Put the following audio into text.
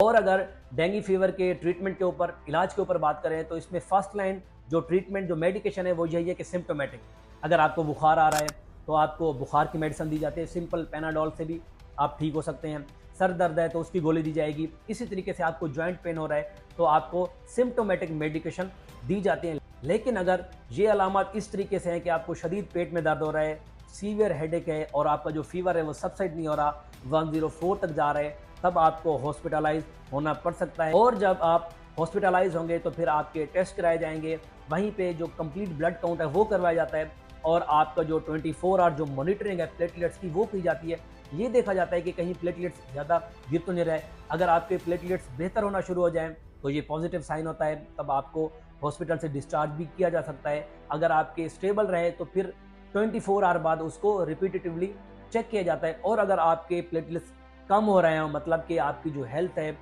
और अगर dengue fever के ट्रीटमेंट के ऊपर, इलाज के ऊपर बात करें तो इसमें फर्स्ट लाइन जो ट्रीटमेंट, जो मेडिकेशन है वो यही है कि सिम्प्टोमेटिक। अगर आपको बुखार आ रहा है तो आपको बुखार की मेडिसिन दी जाती है, सिंपल पैनाडोल से भी आप ठीक हो सकते हैं। सर दर्द है तो उसकी गोली दी जाएगी। इसी तरीके से आपको जॉइंट पेन हो रहा है तो आपको सिम्प्टोमेटिक मेडिकेशन दी जाती है। लेकिन अगर ये अलामत इस तरीके से हैं कि आपको शदीद पेट में दर्द हो रहा है, सीवियर हेडेक है और आपका जो फीवर है वो सबसाइड नहीं हो रहा, 104 तक जा रहा है, तब आपको हॉस्पिटलाइज होना पड़ सकता है। और जब आप हॉस्पिटलाइज होंगे तो फिर आपके टेस्ट कराए जाएंगे, वहीं पे जो कंप्लीट ब्लड काउंट है वो करवाया जाता है और आपका जो 24 आवर जो मॉनिटरिंग है प्लेटलेट्स की वो की जाती है। ये देखा जाता है कि कहीं प्लेटलेट्स ज़्यादा गिर तो नहीं रहे। अगर आपके प्लेटलेट्स बेहतर होना शुरू हो जाएँ तो ये पॉजिटिव साइन होता है, तब आपको हॉस्पिटल से डिस्चार्ज भी किया जा सकता है। अगर आपके स्टेबल रहे तो फिर 24 आवर बाद उसको रिपीटेटिवली चेक किया जाता है। और अगर आपके प्लेटलेट्स कम हो रहे हो, मतलब कि आपकी जो हेल्थ है